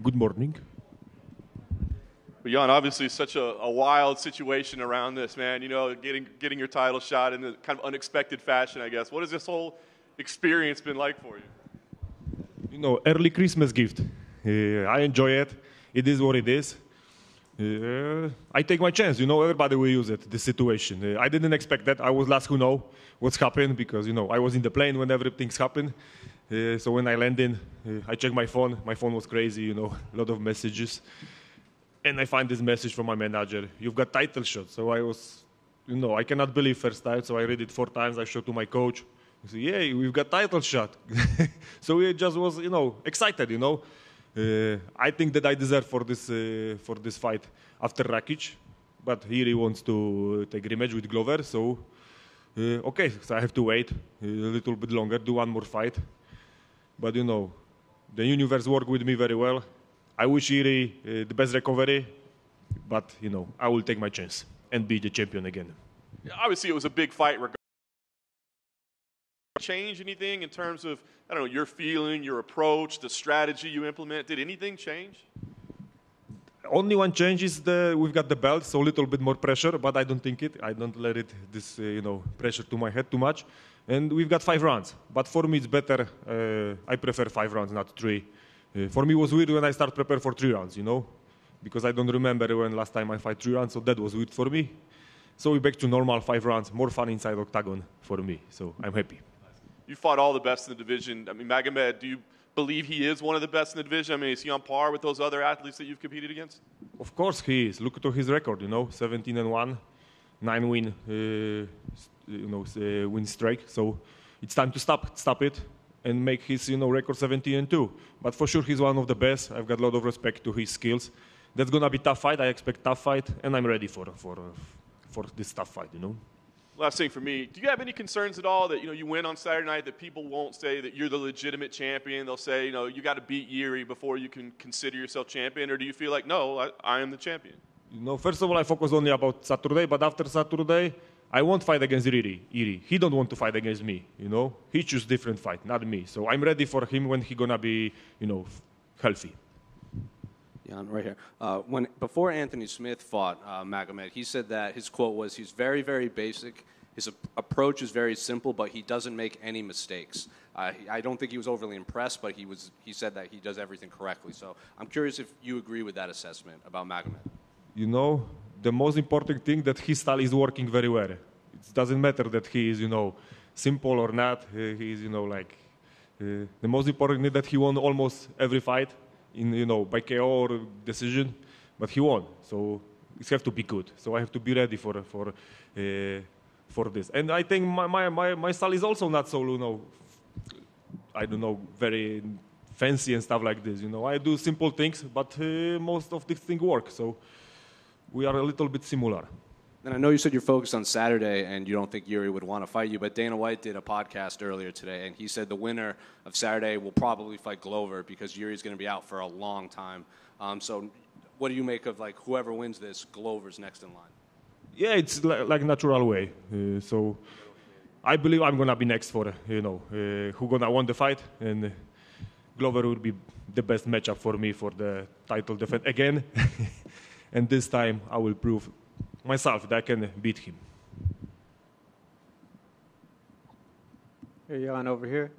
Good morning. But Jan, obviously such a wild situation around this, man. You know, getting your title shot in a kind of unexpected fashion, I guess. What has this whole experience been like for you? You know, early Christmas gift. I enjoy it. It is what it is. I take my chance. You know, everybody will use it, this situation. I didn't expect that. I was last who know what's happened because, you know, I was in the plane when everything's happened. So when I landed, I checked my phone. My phone was crazy, you know, a lot of messages. And I find this message from my manager. You've got title shot. So I was, you know, I cannot believe first time. So I read it 4 times. I showed to my coach. He said, yeah, we've got title shot. So he just was, you know, excited, you know. I think that I deserve for this fight after Rakic. But here he wants to take rematch with Glover. So, okay, so I have to wait a little bit longer, do one more fight. But, you know, the universe worked with me very well. I wish Iri the best recovery, but, you know, I will take my chance and be the champion again. Obviously, it was a big fight. Change anything in terms of, I don't know, your feeling, your approach, the strategy you implement? Did anything change? Only one change is we've got the belt, so a little bit more pressure, but I don't think it. I don't let it, you know, pressure to my head too much. And we've got 5 rounds. But for me, it's better. I prefer 5 rounds, not 3. For me, it was weird when I started prepare for 3 rounds, you know, because I don't remember when last time I fight 3 rounds, so that was weird for me. So we're back to normal 5 rounds, more fun inside octagon for me, so I'm happy. You fought all the best in the division. I mean, Magomed, do you believe he is one of the best in the division? I mean, is he on par with those other athletes that you've competed against? Of course he is. Look to his record, you know, 17-1, 9 win, win streak. So it's time to stop it. And make his, you know, record 17-2. But for sure, he's one of the best. I've got a lot of respect to his skills. That's gonna be a tough fight. I expect tough fight, and I'm ready for this tough fight, you know. Last thing for me, do you have any concerns at all that, you know, you win on Saturday night, that people won't say that you're the legitimate champion? They'll say, you know, you got to beat Yuri before you can consider yourself champion, or do you feel like, no, I am the champion? You know, first of all, I focus only about Saturday, but after Saturday, I won't fight against Iri. He don't want to fight against me, you know. He choose different fight, not me. So I'm ready for him when he gonna be, you know, healthy. Jan, right here. Before Anthony Smith fought Magomed, he said that his quote was, he's very, very basic. His approach is very simple, but he doesn't make any mistakes. I don't think he was overly impressed, but he said that he does everything correctly. So I'm curious if you agree with that assessment about Magomed. You know, the most important thing that his style is working very well. It doesn't matter that he is, you know, simple or not. He is, you know, like the most important thing that he won almost every fight in, you know, by KO or decision, but he won. So it has to be good. So I have to be ready for this. And I think my style is also not so, you know, I don't know, very fancy and stuff like this. You know, I do simple things, but most of these things work. So we are a little bit similar. And I know you said you're focused on Saturday and you don't think Yuri would want to fight you, but Dana White did a podcast earlier today, and he said the winner of Saturday will probably fight Glover because Yuri's going to be out for a long time. So what do you make of, like, whoever wins this, Glover's next in line? Yeah, it's like natural way. So I believe I'm going to be next for, you know, who going to win the fight, and Glover will be the best matchup for me for the title defense again. And this time I will prove myself that I can beat him. Hey, Jan, over here.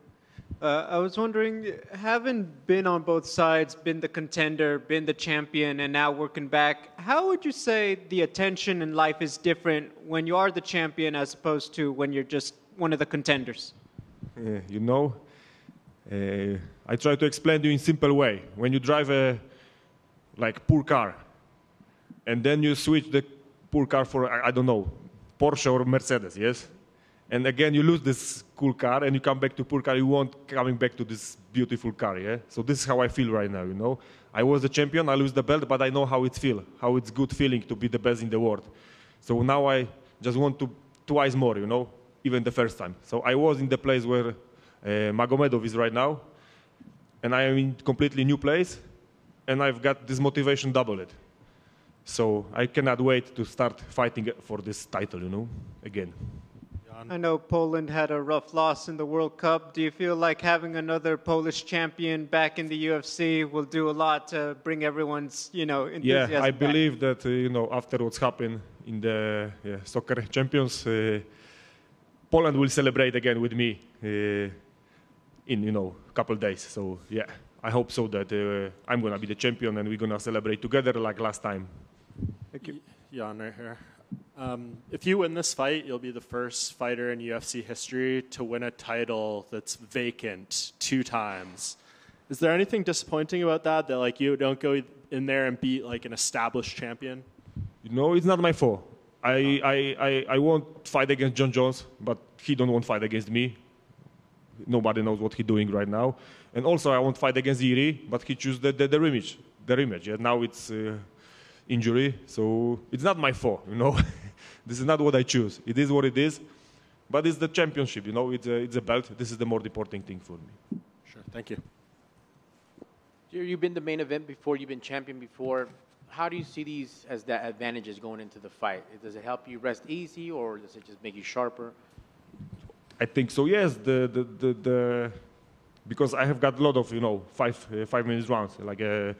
I was wondering, having been on both sides, been the contender, been the champion, and now working back, how would you say the attention in life is different when you are the champion as opposed to when you're just one of the contenders? You know, I try to explain to you in simple way. When you drive a poor car, and then you switch the poor car for, I don't know, Porsche or Mercedes, yes? And again, you lose this cool car, and you come back to poor car, you won't coming back to this beautiful car, yeah? So this is how I feel right now, you know? I was the champion, I lose the belt, but I know how it feels, how it's good feeling to be the best in the world. So now I just want to twice more, you know, even the first time. So I was in the place where Magomedov is right now, and I am in completely new place, and I've got this motivation double it. So I cannot wait to start fighting for this title, you know, again. I know Poland had a rough loss in the World Cup. Do you feel like having another Polish champion back in the UFC will do a lot to bring everyone's, enthusiasm Yeah, I back? believe that after what's happened in the soccer champions, Poland will celebrate again with me in a couple days. So yeah, I hope so that I'm gonna be the champion and we're gonna celebrate together like last time. Thank you. Jan, right here. If you win this fight, you'll be the first fighter in UFC history to win a title that's vacant 2 times. Is there anything disappointing about that like you don't go in there and beat like an established champion? It's not my fault. I won't fight against John Jones, but he don't want to fight against me. Nobody knows what he's doing right now. And also I won't fight against Iri, but he choose the rematch. The rematch. Yeah? Now it's injury, so it's not my fault. This is not what I choose. It is what it is, but it's the championship. It's a belt. This is the more important thing for me. Sure. Thank you. You've been the main event before. You've been champion before. How do you see these as the advantages going into the fight? Does it help you rest easy, or does it just make you sharper? I think so. Yes, because I have got a lot of 5 minute rounds like a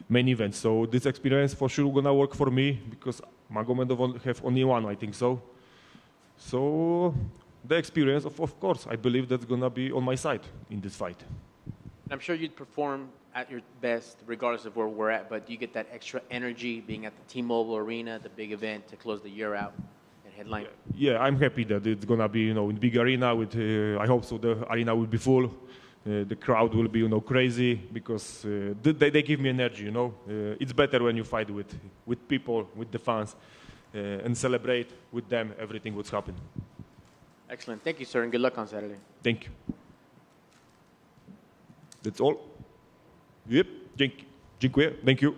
main event. So this experience for sure gonna work for me because Magomedov have only one, I think so. So the experience, of course, I believe that's gonna be on my side in this fight. I'm sure you'd perform at your best regardless of where we're at, but do you get that extra energy being at the T-Mobile Arena, the big event to close the year out and headline? Yeah, I'm happy that it's gonna be in big arena. With I hope so the arena will be full. The crowd will be crazy because they give me energy. It's better when you fight with people, with the fans, and celebrate with them everything what's happened. Excellent. Thank you, sir, and good luck on Saturday. Thank you. That's all. Yep. Dziękuję. Thank you.